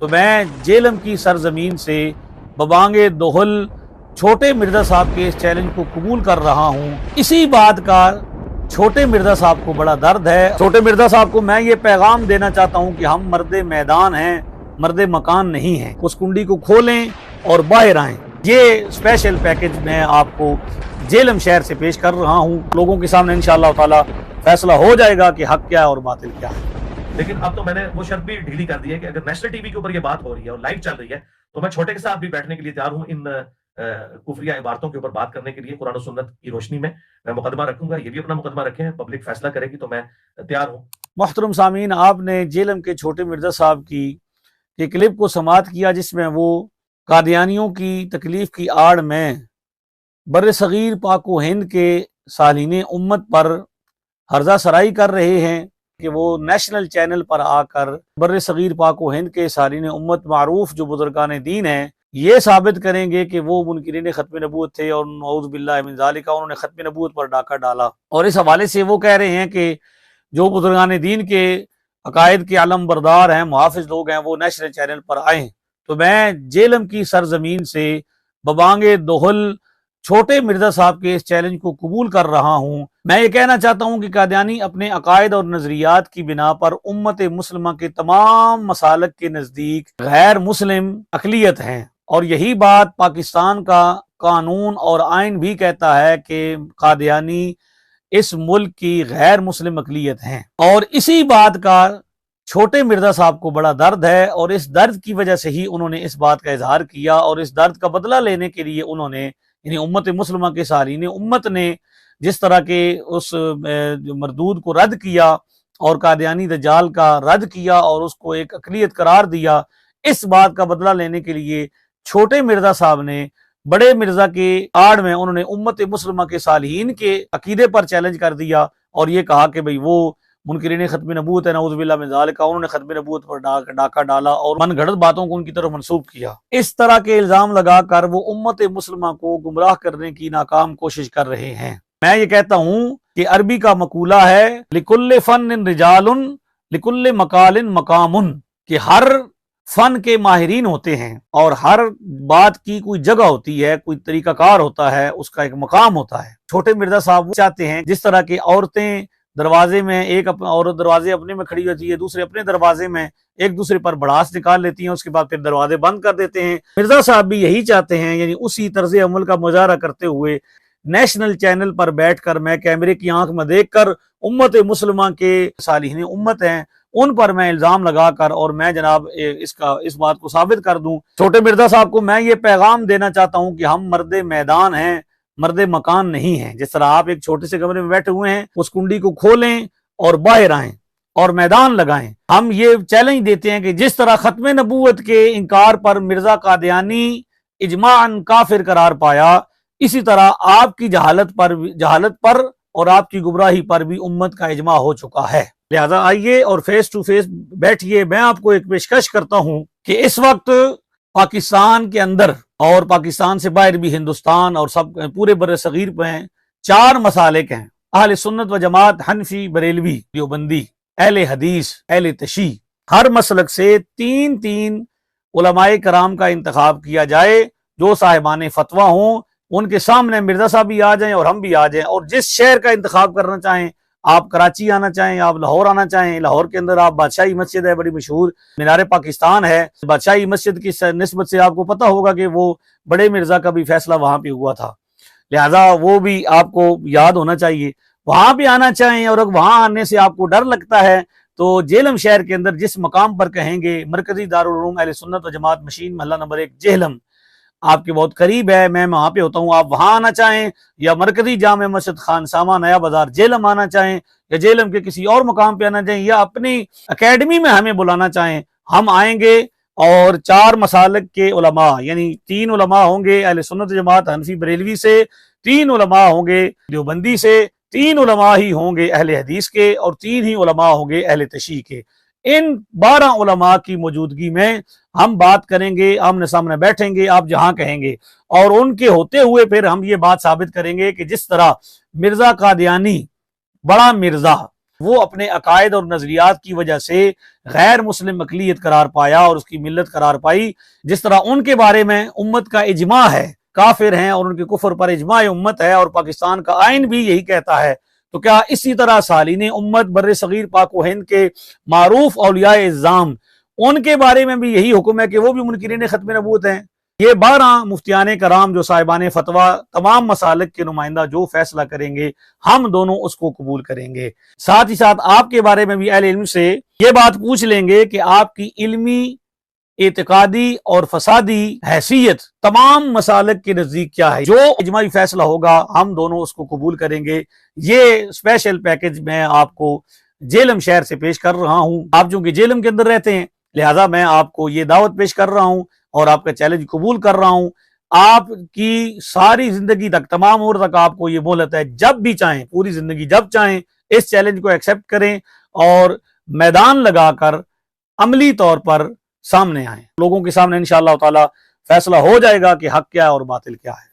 तो मैं जेलम की सरजमीन से बबांगे दोहल छोटे मिर्जा साहब के इस चैलेंज को कबूल कर रहा हूँ। इसी बात का छोटे मिर्जा साहब को बड़ा दर्द है। छोटे मिर्जा साहब को मैं ये पैगाम देना चाहता हूँ कि हम मर्दे मैदान हैं, मर्दे मकान नहीं हैं। उस कुंडी को खोलें और बाहर आएं। ये स्पेशल पैकेज मैं आपको जेलम शहर से पेश कर रहा हूँ। लोगों के सामने इंशाअल्लाह ताला फैसला हो जाएगा कि हक क्या है और बातिल क्या है। लेकिन अब तो मैंने वो शर्त भी ढीली कर दी है कि अगर नेशनल टीवी के ऊपर ये बात हो रही है और लाइव चल रही है तो मैं छोटे के साथ भी बैठने के लिए तैयार हूँ। इन कुफरिया इबारतों के ऊपर बात करने के लिए कुरान और सुन्नत की रोशनी में मैं मुकदमा रखूंगा। ये भी अपना मुकदमा रखें, पब्लिक फैसला करेगी तो मैं तैयार हूँ। मोहतरम सामीन, आपने जेलम के छोटे मिर्जा साहब की क्लिप को समाअत किया जिसमें वो कादियानियों की तकलीफ की आड़ में बर सगीर पाक व हिंद के सालीन उम्मत पर हर्जा सराई कर रहे हैं कि वो नेशनल चैनल पर आकर बर सगीर पाक व हिंद के सालीन उम्मत मारूफ जो बुजुर्गान दीन हैं ये साबित करेंगे कि वो मुनकिरीन खत्म नबूवत थे और नऊज़ बिल्लाहि मिन ज़ालिका उन्होंने खत्म नबूवत पर डाका डाला। और इस हवाले से वो कह रहे हैं कि जो बुजुर्गान दीन के अकायद के आलम बरदार हैं, मुहाफिज लोग हैं, वो नेशनल चैनल पर आए। तो मैं जेलम की सरजमीन से बबांगे दोहल छोटे मिर्जा साहब के इस चैलेंज को कबूल कर रहा हूँ। मैं ये कहना चाहता हूँ कि कादियानी अपने अकायद और नजरियात की बिना पर उम्मत मुस्लिमा के तमाम मसालक के नजदीक गैर मुस्लिम अकलियत हैं और यही बात पाकिस्तान का कानून और आइन भी कहता है कि कादियानी इस मुल्क की गैर मुस्लिम अकलियत हैं। और इसी बात का छोटे मिर्जा साहब को बड़ा दर्द है और इस दर्द की वजह से ही उन्होंने इस बात का इजहार किया और इस दर्द का बदला लेने के लिए उन्होंने यानी उम्मत मुस्लिमा के सारीन उम्मत ने जिस तरह के उस मरदूद को रद्द किया और कादियानी दज्जाल का रद्द किया और उसको एक अकलियत करार दिया, इस बात का बदला लेने के लिए छोटे मिर्जा साहब ने बड़े मिर्जा के आड़ में उन्होंने उम्मत मुस्लिमा के सालीहीन के अकीदे पर चैलेंज कर दिया और ये कहा कि भाई वो मुनकिरीन खत्म नबूवत है, नऊज़ बिल्लाहि मिन ज़ालिका, उन्होंने खत्म नबूवत पर डाका डाला और मनगढ़ंत बातों को उनकी तरफ मंसूब किया। इस तरह के इल्जाम लगाकर वो उम्मत मुस्लिमा को गुमराह करने की नाकाम कोशिश कर रहे हैं। मैं ये कहता हूँ कि अरबी का मकूला है लिकुल्ले फन रिजालुन लिकुल्ले मकालिन मकामुन, कि हर फन के माहिरीन होते हैं और हर बात की कोई जगह होती है, कोई तरीकाकार होता है, उसका एक मकाम होता है। छोटे मिर्जा साहब चाहते हैं जिस तरह की औरतें दरवाजे में एक औरत दरवाजे अपने में खड़ी होती है, दूसरे अपने दरवाजे में एक दूसरे पर भड़ास निकाल लेती हैं, उसके बाद फिर दरवाजे बंद कर देते हैं। मिर्जा साहब भी यही चाहते हैं, यानी उसी तर्ज अमल का मुजाहरा करते हुए नेशनल चैनल पर बैठकर मैं कैमरे की आंख में देखकर उम्मत मुस्लिमा के सालीहीन उम्मत हैं उन पर मैं इल्जाम लगाकर और मैं जनाब इस बात को साबित कर दूं। छोटे मिर्जा साहब को मैं ये पैगाम देना चाहता हूं कि हम मर्दे मैदान हैं, मर्दे मकान नहीं है। जिस तरह आप एक छोटे से कमरे में बैठे हुए हैं, उस कुंडी को खोलें और बाहर आएं और मैदान लगाएं। हम ये चैलेंज देते हैं कि जिस तरह खत्म नबूवत के इनकार पर मिर्जा कादियानी इजमाअन काफिर करार पाया, इसी तरह आपकी जहालत पर और आपकी गुमराही पर भी उम्मत का इजमा हो चुका है। लिहाजा आइए और फेस टू फेस बैठिए। मैं आपको एक पेशकश करता हूं कि इस वक्त पाकिस्तान के अंदर और पाकिस्तान से बाहर भी हिंदुस्तान और सब पूरे बर सगीर में 4 मसालिक हैं, अहले सुन्नत व जमात, हनफी, बरेलवी, देवबंदी, अहले हदीस, अहले तशी। हर मसलक से 3-3 उलमाए कराम का इंतखाब किया जाए जो साहिबान फतवा हों, उनके सामने मिर्जा साहब भी आ जाएं और हम भी आ जाएं और जिस शहर का इंतखाब करना चाहें, आप कराची आना चाहें, आप लाहौर आना चाहें, लाहौर के अंदर आप बादशाही मस्जिद है, बड़ी मशहूर मीनार पाकिस्तान है। बादशाही मस्जिद की निस्बत से आपको पता होगा कि वो बड़े मिर्जा का भी फैसला वहां पे हुआ था, लिहाजा वो भी आपको याद होना चाहिए। वहां पे आना चाहें और वहां आने से आपको डर लगता है तो जेहलम शहर के अंदर जिस मकाम पर कहेंगे मरकजी दारुल उलूम अहले सुन्नत व जमात मशीन महल्ला नंबर 1 जेहलम आपके बहुत करीब है, मैं वहां पे होता हूँ। आप वहां आना चाहें या मरकजी जामे मस्जिद खानसामा नया बाजार जेहलम आना चाहें या जेहलम के किसी और मकाम पे आना चाहें या अपनी अकेडमी में हमें बुलाना चाहें, हम आएंगे। और 4 मसालिक के उलमा यानी 3 उलमा होंगे अहले सुन्नत जमात हनफी बरेलवी से, 3 उलमा होंगे देवबंदी से, 3 उलमा ही होंगे अहले हदीस के और 3 ही उलमा होंगे अहले तशी के। इन 12 उलमा की मौजूदगी में हम बात करेंगे, आमने सामने बैठेंगे, आप जहां कहेंगे, और उनके होते हुए फिर हम ये बात साबित करेंगे कि जिस तरह मिर्जा कादियानी बड़ा मिर्जा वो अपने अकायद और नजरियात की वजह से गैर मुस्लिम अकलियत करार पाया और उसकी मिल्लत करार पाई। जिस तरह उनके बारे में उम्मत का इजमा है, काफिर हैं और उनके कुफर पर इजमा उम्मत है और पाकिस्तान का आइन भी यही कहता है, तो क्या इसी तरह सालीन उम्मत बर्रे सगीर पाक व हिंद के मारूफ औलियाए इज़्ज़ाम उनके बारे में भी यही हुक्म है कि वो भी मुनकिरीन खत्म नबूत हैं। ये 12 मुफ्तियान कराम जो साहिबान फतवा तमाम मसालिक के नुमाइंदा जो फैसला करेंगे हम दोनों उसको कबूल करेंगे। साथ ही साथ आपके बारे में भी अहले इल्म से ये बात पूछ लेंगे कि आपकी इल्मी, एतकादी और फसादी हैसियत तमाम मसालिक के नजदीक क्या है। जो इजमाई फैसला होगा हम दोनों उसको कबूल करेंगे। ये स्पेशल पैकेज मैं आपको जेलम शहर से पेश कर रहा हूं। आप जो कि जेलम के अंदर रहते हैं, लिहाजा मैं आपको ये दावत पेश कर रहा हूं और आपका चैलेंज कबूल कर रहा हूं। आपकी सारी जिंदगी तक, तमाम उम्र तक आपको ये मोहलत है, जब भी चाहें, पूरी जिंदगी जब चाहें इस चैलेंज को एक्सेप्ट करें और मैदान लगाकर अमली तौर पर सामने आए। लोगों के सामने इंशाअल्लाह ताला फैसला हो जाएगा कि हक क्या है और बातिल क्या है।